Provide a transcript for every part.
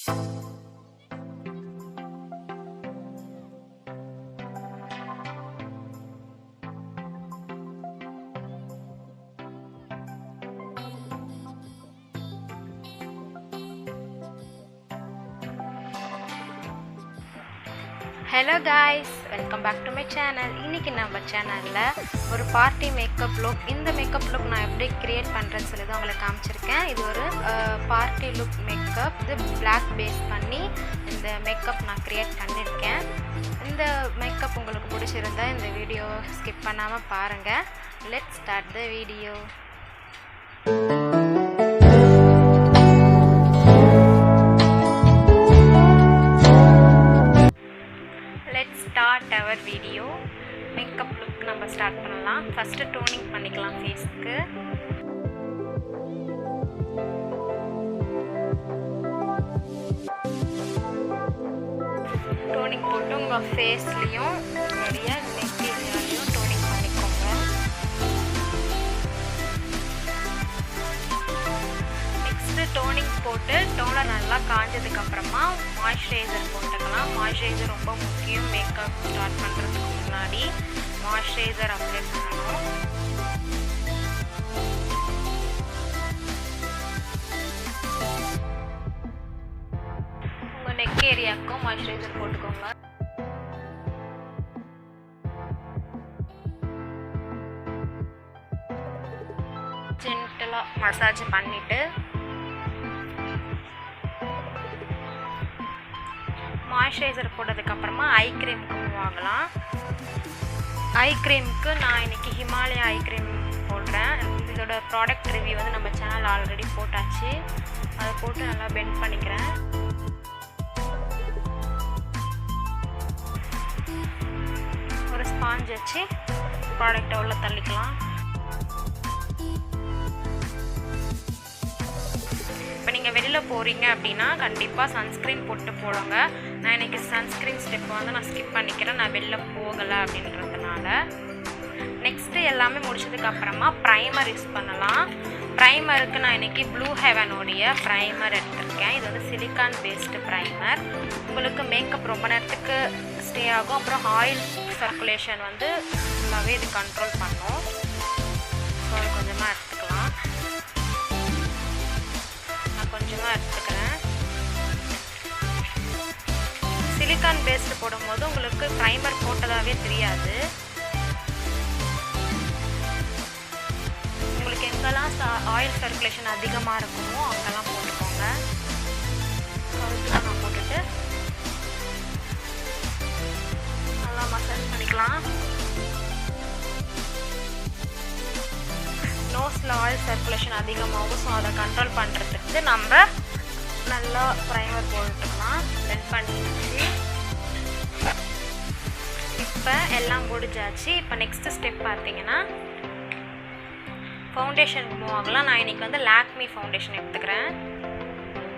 Hello guys, welcome back to my channel. இன்னைக்கு நம்ம சேனல்ல ஒரு பார்ட்டி மேக்கப் லுக். இந்த மேக்கப் லுக் நான் எப்படி கிரியேட் பண்றேன்னு சொல்லி தான் உங்களுக்கு காமிச்சிருக்கேன். இது ஒரு பார்ட்டி லுக் மேக்கப். இது Black பேஸ் பண்ணி இந்த மேக்கப் நான் கிரியேட் பண்ணிருக்கேன். இந்த மேக்கப் உங்களுக்கு பிடிச்சிருந்தா இந்த வீடியோ ஸ்கிப் பண்ணாம பாருங்க. Let's start the video. Start our video. Makeup look நம்ம ஸ்டார்ட் பண்ணலாம். ஃபர்ஸ்ட் டோனிங் பண்ணிக்கலாம் ஃபேஸ்க்கு. டோனிங் போட்டு உங்க ஃபேஸ்லயும் நிறைய நெக் ஏரியாலயும் டோனிங் பண்ணிக்கோங்க. நெக்ஸ்ட் டோனிங் போட்டு டோனர் நல்லா காஞ்சதுக்கு அப்புறமா மாய்ஸ்சரைசர் போட்டுக்கலாம். மாய்ஸ்சரைசர் ரொம்ப முக்கியம். மேக்கப் ஸ்டார்ட் பண்ணுறதுக்கு முன்னாடி மாய்ஸ்சரைசர் அப்ளை பண்ணணும். உங்கள் நெக் ஏரியாவுக்கும் மாய்ஸ்சரைசர் போட்டுக்கோங்க. ஜென்டலாக மசாஜ் பண்ணிவிட்டு மாய்ஸ்சரைசர் போட்டதுக்கப்புறமா ஐ க்ரீமுக்கு மூவ் ஆகலாம். ஐ க்ரீமுக்கு நான் இன்றைக்கி ஹிமாலயா ஐ க்ரீம் போடுறேன். இதோட ப்ராடக்ட் ரிவ்யூ வந்து நம்ம சேனல் ஆல்ரெடி போட்டாச்சு. அதை போட்டு நல்லா பெண்ட் பண்ணிக்கிறேன். ஒரு ஸ்பாஞ்ச் வச்சு ப்ராடக்டை உள்ள தள்ளிக்கலாம். இப்போ நீங்கள் வெளியில் போகிறீங்க அப்படின்னா கண்டிப்பாக சன்ஸ்க்ரீன் போட்டு போடுங்க. நான் இன்றைக்கி சன்ஸ்க்ரீன் ஸ்டெப் வந்து நான் ஸ்கிப் பண்ணிக்கிறேன், நான் வெளில போகலை அப்படின்றதுனால. நெக்ஸ்ட்டு எல்லாமே முடிச்சதுக்கப்புறமா ப்ரைமர் யூஸ் பண்ணலாம். ப்ரைமருக்கு நான் இன்றைக்கி ப்ளூ ஹெவனோடைய ப்ரைமர் எடுத்திருக்கேன். இது வந்து சிலிக்கான் பேஸ்டு ப்ரைமர். உங்களுக்கு மேக்கப் ரொம்ப நேரத்துக்கு ஸ்டே ஆகும். அப்புறம் ஆயில் சர்க்குலேஷன் வந்து ஃபுல்லாகவே இது கண்ட்ரோல் பண்ணும். ஸோ அது கொஞ்சமாக எடுத்துக்கலாம். கொஞ்சமாக எடுத்துக்கிறேன். சிலிக்கான் பேஸ்ட் போடும்போது உங்களுக்கு ப்ரைமர் போட்டதாகவே தெரியாது. உங்களுக்கு எங்கெல்லாம் ஆயில் சர்க்குலேஷன் அதிகமாக இருக்குமோ அங்கெல்லாம் போட்டுக்கோங்க. கழுத்துலாம் நான் போட்டுட்டு நல்லா மசாஜ் பண்ணிக்கலாம். நோஸில் ஆயில் சர்க்குலேஷன் அதிகமாகும். ஸோ அதை கண்ட்ரோல் பண்ணுறதுக்கு நம்ம நல்லா ப்ரைமர் போட்டுக்கலாம். பிளெண்ட் பண்ணிடுச்சு. இப்போ எல்லாம் முடிஞ்சாச்சு. இப்போ நெக்ஸ்ட்டு ஸ்டெப் பார்த்தீங்கன்னா ஃபவுண்டேஷன் மூவ் ஆகலாம். நான் இன்றைக்கி வந்து லாக்மி ஃபவுண்டேஷன் எடுத்துக்கிறேன்,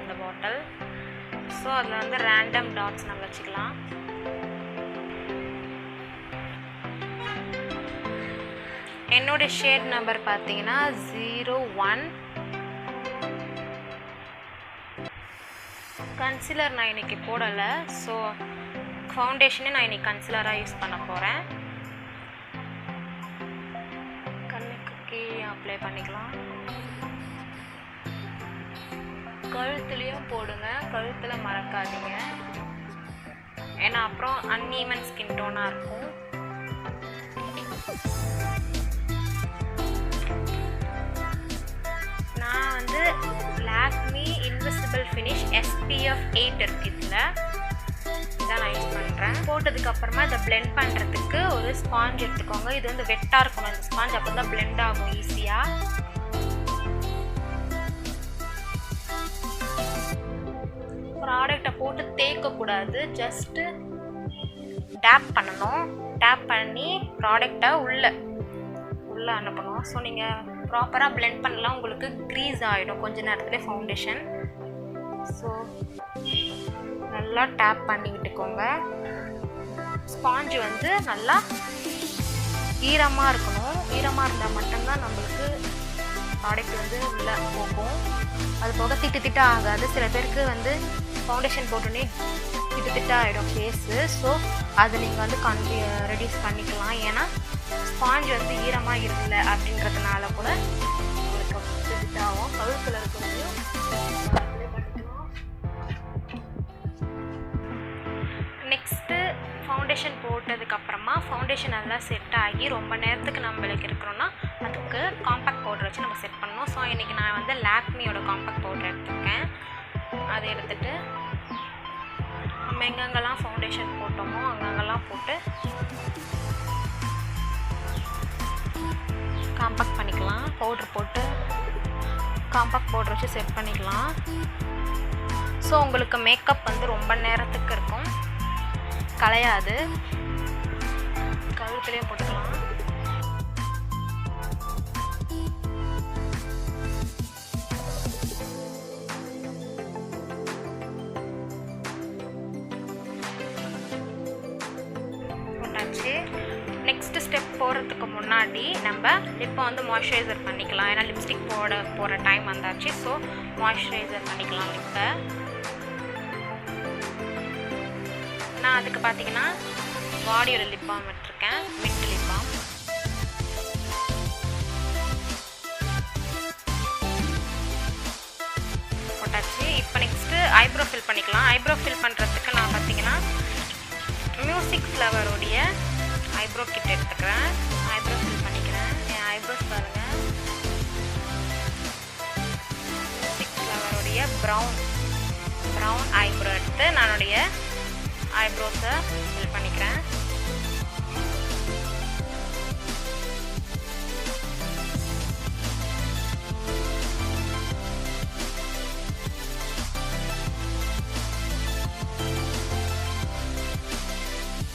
இந்த பாட்டில். ஸோ அதில் வந்து ரேண்டம் டாட்ஸ் நம்ம வச்சுக்கலாம். என்னோட ஷேட் நம்பர் பார்த்தீங்கன்னா 01. கன்சிலர் நான் இன்றைக்கி போடலை. ஸோ ஃபவுண்டேஷனே நான் இன்றைக்கி கன்சிலராக யூஸ் பண்ண போகிறேன். கண்ணுக்கு கீழே அப்ளை பண்ணிக்கலாம். கழுத்துலேயும் போடுங்க, கழுத்தில் மறக்காதீங்க. ஏன்னா அப்புறம் அன்ஈவன் ஸ்கின் டோனாக இருக்கும். நான் வந்து லாக்மி இன்விசிபிள் ஃபினிஷ் SPF 8 இருக்குது. இதான் நான் யூஸ் பண்ணுறேன். போட்டதுக்கப்புறமா இதை பிளெண்ட் பண்ணுறதுக்கு ஒரு ஸ்பாஞ்ச் எடுத்துக்கோங்க. இது வந்து வெட்டாக இருக்கணும் இந்த ஸ்பாஞ்ச், அப்போ தான் பிளெண்ட் ஆகும் ஈஸியாக. ப்ராடக்டை போட்டு தேய்க்கக்கூடாது, ஜஸ்ட்டு டேப் பண்ணணும். டேப் பண்ணி ப்ராடக்டை உள்ளே அனுப்பணும். ஸோ நீங்கள் ப்ராப்பராக பிளெண்ட் பண்ணலாம். உங்களுக்கு க்ரீஸ் ஆகிடும் கொஞ்ச நேரத்துலேயே ஃபவுண்டேஷன். ஸோ நல்லா டேப் பண்ணி விட்டுக்கோங்க. ஸ்பாஞ்சு வந்து நல்லா ஈரமாக இருக்கணும். ஈரமாக இருந்தால் மட்டும்தான் நம்மளுக்கு ப்ராடக்ட் வந்து உள்ளே போகும். அது போக திட்டு ஆகாது. சில பேருக்கு வந்து ஃபவுண்டேஷன் போட்டோன்னே திட்டு ஆகிடும் ஃபேஸு. ஸோ அதை நீங்கள் வந்து ரெடியூஸ் பண்ணிக்கலாம். ஏன்னா ஸ்பாஞ்ச் வந்து ஈரமாக இல்லை அப்படின்றதுனால கூட உங்களுக்கு திட்டாகும். கழுத்தில் இருக்கிறதையும் நெக்ஸ்ட்டு ஃபவுண்டேஷன் போட்டதுக்கப்புறமா ஃபவுண்டேஷன் நல்லா செட் ஆகி ரொம்ப நேரத்துக்கு நம்மளுக்கு இருக்கிறோன்னா அதுக்கு காம்பேக்ட் பவுடர் வச்சு நம்ம செட் பண்ணணும். ஸோ இன்றைக்கி நான் வந்து லாக்மியோட காம்பேக்ட் பவுடர் எடுத்துருக்கேன். அதை எடுத்துகிட்டு நம்ம எங்கெங்கெல்லாம் ஃபவுண்டேஷன் போட்டோமோ அங்கங்கெல்லாம் போட்டு காம்பேக்ட் பண்ணிக்கலாம். பவுடர் போட்டு காம்பேக்ட் பவுடர் வச்சு செட் பண்ணிக்கலாம். ஸோ உங்களுக்கு மேக்கப் வந்து ரொம்ப நேரத்துக்கு இருக்கும், கலையாது. கழுத்துலேயே போட்டுக்கலாம். போட்டாச்சு. நெக்ஸ்ட் ஸ்டெப் போகிறதுக்கு முன்னாடி நம்ம லிப்பை வந்து மாய்ஸ்சரைசர் பண்ணிக்கலாம். ஏன்னா லிப்ஸ்டிக் போகிற டைம் வந்தாச்சு. ஸோ மாய்ஸ்சரைசர் பண்ணிக்கலாம் லிப்பை. நான் அதுக்கு பார்த்தீங்கன்னா பாடியோட லிப் பாம் எடுத்துருக்கேன், மின்ட் லிப் பாம். போட்டாச்சு. இப்போ நெக்ஸ்ட்டு ஐப்ரோ ஃபில் பண்ணிக்கலாம். ஐப்ரோ ஃபில் பண்ணுறதுக்கு நான் பார்த்தீங்கன்னா மியூசிக் ஃப்ளவருடைய ஐப்ரோ கிட் எடுத்துக்கிறேன். ஐப்ரோ ஃபில் பண்ணிக்கிறேன். என் ஐப்ரோஸ் பாருங்கள். மியூசிக் ஃப்ளவருடைய ப்ரௌன் ஐப்ரோ எடுத்து நானுடைய ஐப்ரோஸை ஃபில் பண்ணிக்கிறேன்.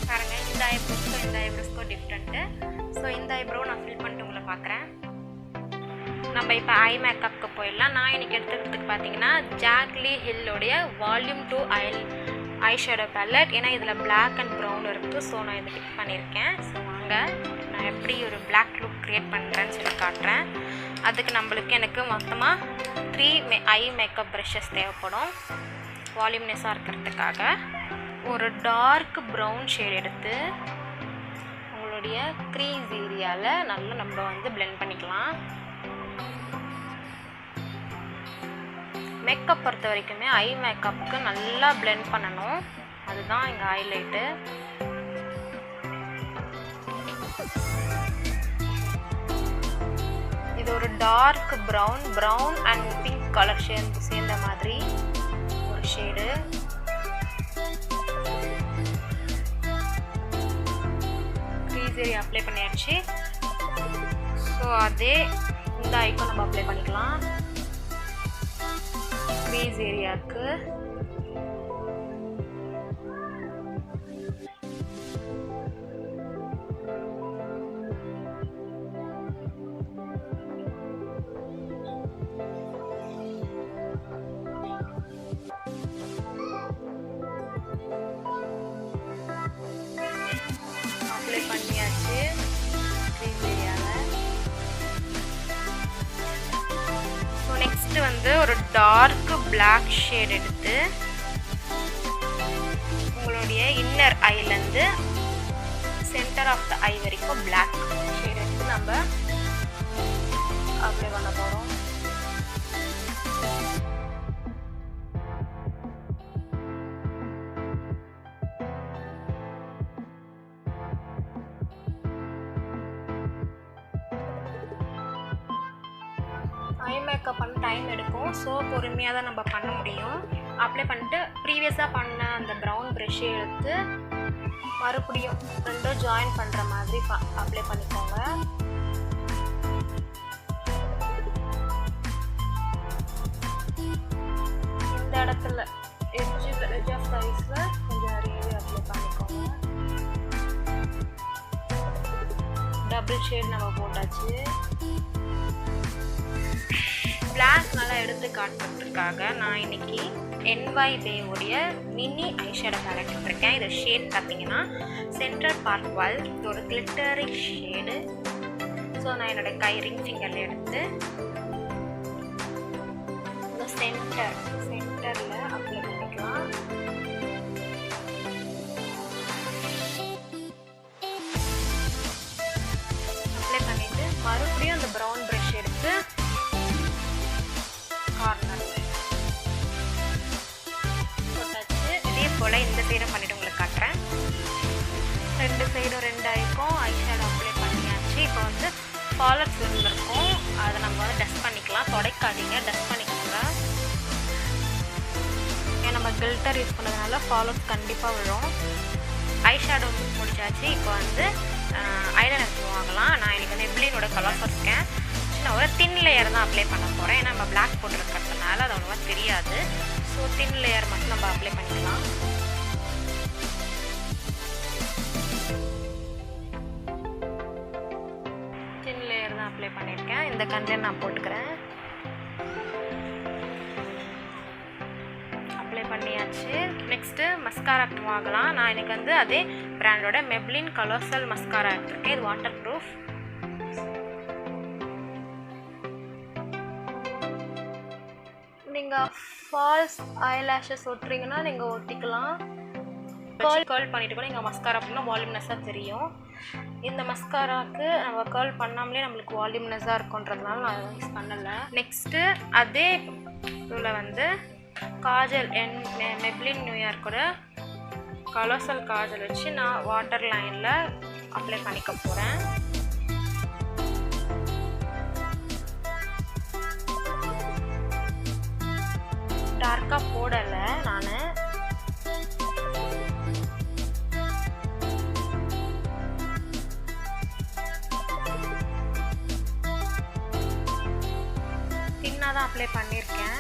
பாருங்கள், இந்த ஐப்ரோஸ்க்கும் டிஃப்ரெண்ட்டு. ஸோ இந்த ஐப்ரோ நான் ஃபில் பண்ணிட்டு உங்களை பார்க்குறேன். நம்ம இப்போ ஐ மேக்கப்புக்கு போயிடலாம். நான் இன்றைக்கி எடுத்துக்கிறதுக்கு பார்த்தீங்கன்னா ஜாக்லி ஹில்லோடைய வால்யூம் 2 ஐ ஷேடோ பேலட். ஏன்னா இதில் பிளாக் அண்ட் ப்ரௌன் இருக்குது. ஸோ நான் இதை பிக் பண்ணியிருக்கேன். ஸோ வாங்க நான் எப்படி ஒரு பிளாக் லுக் க்ரியேட் பண்ணுறேன்னு சொல்லி காட்டுறேன். அதுக்கு எனக்கு மொத்தமாக 3 ஐ மேக்கப் ப்ரஷஸ் தேவைப்படும் வால்யூம்னஸாக இருக்கிறதுக்காக. ஒரு டார்க் ப்ரௌன் ஷேட் எடுத்து உங்களுடைய க்ரீஸ் ஏரியாவில் நல்லா நம்ம வந்து பிளெண்ட் பண்ணிக்கலாம். மேக்கப் பொறுத்த வரைக்குமே ஐ மேக்கப்புக்கு நல்லா பிளெண்ட் பண்ணணும். அதுதான் இங்கே ஹைலைட்டு. இது ஒரு dark brown and pink colour சேர்ந்த மாதிரி ஒரு ஷேடு. க்ரீஸ் ஏரியா அப்ளை பண்ணியாச்சு. ஸோ அதே இந்த ஐக்கும் நம்ம அப்ளை பண்ணிக்கலாம் க்ரீஸ் ஏரியாவுக்கு. அப்ளை பண்ணியாச்சு க்ரீஸ் ஏரியாவில். ஸோ நெக்ஸ்ட்டு வந்து ஒரு டார்க் பிளாக் ஷேட் எடுத்து உங்களுடைய இன்னர் ஐலேருந்து சென்டர் ஆஃப் த ஐ வரைக்கும் பிளாக் ஷேட் எடுத்து நம்ம அப்ளை பண்ண போகிறோம். ஐ மேக்கப் பண்ண டைம் எடுக்கும். ஸோ பொறுமையாக தான் நம்ம பண்ண முடியும். அப்ளை பண்ணிட்டு ப்ரீவியஸாக பண்ண அந்த ப்ரௌன் ப்ரஷ்ஷை எடுத்து மறுபடியும் ரெண்டும் ஜாயின் பண்ணுற மாதிரி அப்ளை பண்ணிக்கோங்க. இந்த இடத்துல எட்ஜ் ஆஃப் சைஸில் கொஞ்சம் நிறையவே அப்ளை பண்ணிக்கோங்க. டபுள் ஷேட் நம்ம போட்டாச்சு. பிளாக் நல்லா எடுத்து காட்டுறதுக்காக நான் இன்னைக்கு NYBay உடைய மினி ஐஷேடோ பேலட் எடுத்திருக்கேன். இது ஷேட் பார்த்தீங்கன்னா சென்ட்ரல் பார்க் வால். இது ஒரு கிளிட்டரி ஷேடு. ஸோ நான் என்னோடய ரிங் ஃபிங்கரில் எடுத்து இந்த சென்டரில் அப்ளை பண்ணிக்கலாம். போல் இந்த சைடும் பண்ணிவிட்டு உங்களுக்கு காட்டுறேன். 2 சைடும் 2 ஐக்கும் ஐ ஷேடோ அப்ளை பண்ணியாச்சு. இப்போ வந்து ஃபாலர்ஸ் இருந்திருக்கும், அதை நம்ம வந்து டஸ்ட் பண்ணிக்கலாம். துடைக்காதீங்க, டஸ்ட் பண்ணிக்கோங்க. ஏன் நம்ம கில்டர் யூஸ் பண்ணதுனால ஃபாலர்ஸ் கண்டிப்பாக விழும். ஐ ஷேடோ முடிச்சாச்சு. இப்போ வந்து ஐலைனர் வாங்கலாம். நான் எனக்கு வந்து எப்ளினோட கலர்ஸ் இருக்கேன். நான் ஒரு தின் லேயர் தான் அப்ளை பண்ண போகிறேன். ஏன்னா நம்ம பிளாக் போட்டுருக்கிறதுனால அது அவ்வளோவா தெரியாது. ஸோ தின் லேயர் மட்டும் நம்ம அப்ளை பண்ணிக்கலாம். தின் லேயர் தான் அப்ளை பண்ணியிருக்கேன். இந்த கண்ணில் நான் போட்டுக்கிறேன். அப்ளை பண்ணியாச்சு. நெக்ஸ்ட்டு மஸ்காரா வாங்கலாம். நான் எனக்கு வந்து அதே பிராண்டோட மெப்ளின் கலோசல் மஸ்காரா எடுத்துருக்கேன். இது வாட்டர் ப்ரூஃப். நீங்கள் ஃபால்ஸ் ஐலாஷஸ் ஒட்டுறீங்கன்னா நீங்கள் ஒட்டிக்கலாம். கேர்ள் பண்ணிட்டு கூட நீங்கள் மஸ்காரா பண்ணால் வால்யூம்னஸாக தெரியும். இந்த மஸ்காராவுக்கு நம்ம கேர்ள் பண்ணாமலே நம்மளுக்கு வால்யூம்னஸாக இருக்குன்றதுனால நான் அதை யூஸ் பண்ணலை. நெக்ஸ்ட்டு அதே இதில் வந்து காஜல் மெப்ளின் நியூயார்க்கோட கலோசல் காஜல் வச்சு நான் வாட்டர் லைனில் அப்ளை பண்ணிக்க போகிறேன். டார்க்காக போடலை நான். தின்னாக தான் அப்ளை பண்ணியிருக்கேன்.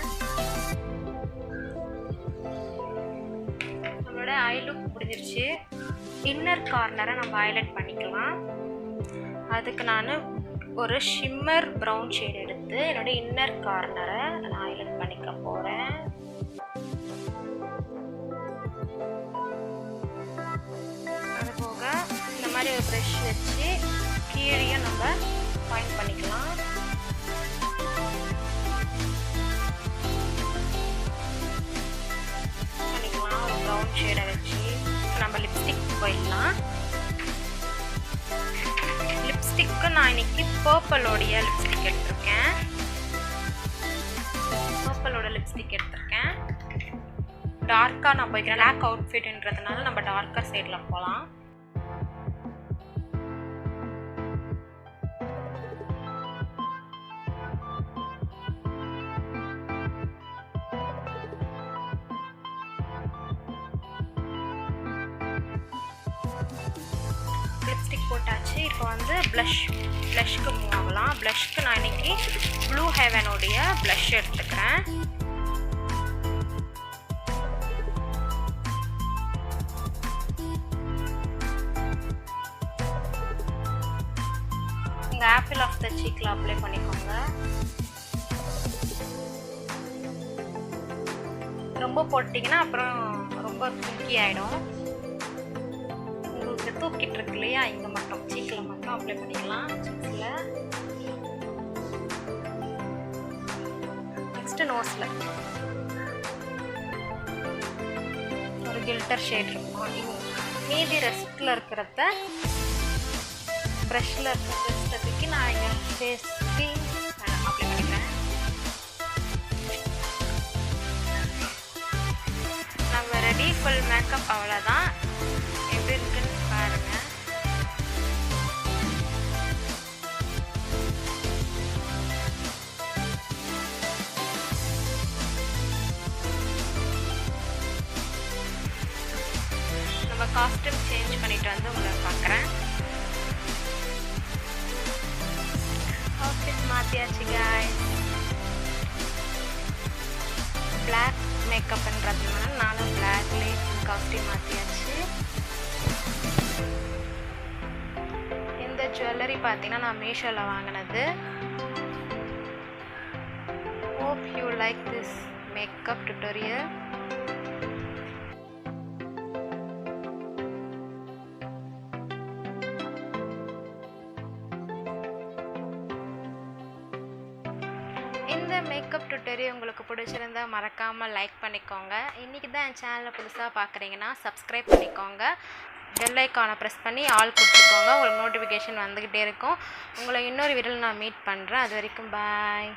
நம்மளோட ஐ லுக் முடிஞ்சிருச்சு. இன்னர் கார்னரை நம்ம ஹைலைட் பண்ணிக்கலாம். அதுக்கு நான் ஒரு ஷிம்மர் ப்ரௌன் ஷேட் எடுத்து என்னோட இன்னர் கார்னரை நான் ஹைலைட் பண்ணிக்க போகிறேன். அது போக இந்த மாதிரி ஒரு ப்ரஷ் வச்சு கீழே நம்ம பாயிண்ட் பண்ணிக்கலாம். ஒரு ப்ரௌன் ஷேடை வச்சு நம்ம லிப்ஸ்டிக் போயிடலாம். லிப்ஸ்டிக்கு நான் இன்னைக்கு பர்பிளோடைய லிப்ஸ்டிக் எடுத்திருக்கேன். பர்பிளோட லிப்ஸ்டிக் எடுத்திருக்கேன். டார்க்காக நான் போய்க்கிறேன். பிளாக் அவுட்ஃபிட்ன்றதுனால நம்ம டார்க்கர் சைடில் போகலாம். லிப்ஸ்டிக் போட்டாச்சு. இப்போ வந்து ப்ளஷ்க்கு மூவ் ஆகலாம். ப்ளஷ்க்கு நான் இன்னைக்கு ப்ளூ ஹெவனோடைய ப்ளஷ் எடுத்துக்கிறேன். இந்த ஆப்பிள் ஆஃப் த சீக்கில் அப்ளை பண்ணிக்கோங்க. ரொம்ப போட்டிங்கன்னா அப்புறம் ரொம்ப குக்கி ஆகிடும். உங்களுக்கு தூக்கிட்டு இருக்கு இல்லையா, இங்கே மட்டும் சீக்கில் மட்டும் அப்ளை பண்ணிக்கலாம். சீக்கில் நெக்ஸ்ட்டு நோஸில் ஒரு கில்டர் ஷேட் இருக்கும். மீதி ரெஸ்ட்டில் இருக்கிறத ப்ரஷ்ஷில் இருக்கிற ரெஸ்ட்டத்துக்கு நான் இங்கே ஃபேஸ்க்கு அப்ளை பண்ணிக்கிறேன். நம்ம ரெடி ஃபுல் மேக்கப். அவ்வளோதான். எப்படி இருக்குன்னு பாருங்க. நம்ம காஸ்டியூம் சேஞ்ச் பண்ணிட்டு வந்து உங்களை பார்க்குறேன். அவுட்ஃபிட் மாற்றியாச்சு காய்ஸ். பிளாக் மேக்கப்ன்றதுனால நானும் பிளாக்லேயே காஸ்டியூம் மாற்றியாச்சு. இந்த ஜுவல்லரி பார்த்தீங்கன்னா நான் மீஷோவில் வாங்கினது. Hope you like this makeup tutorial. இந்த மேக்கப் டுட்டோரியல் உங்களுக்கு பிடிச்சிருந்தா மறக்காமல் லைக் பண்ணிக்கோங்க. இன்றைக்கி தான் என் சேனலை புதுசாக பார்க்குறீங்கன்னா சப்ஸ்கிரைப் பண்ணிக்கோங்க. பெல் ஐக்கானை ப்ரெஸ் பண்ணி ஆல் கொடுத்துக்கோங்க. உங்களுக்கு நோட்டிஃபிகேஷன் வந்துக்கிட்டே இருக்கும். உங்களை இன்னொரு வீடியோவில் நான் மீட் பண்ணுறேன். அது வரைக்கும் பாய்.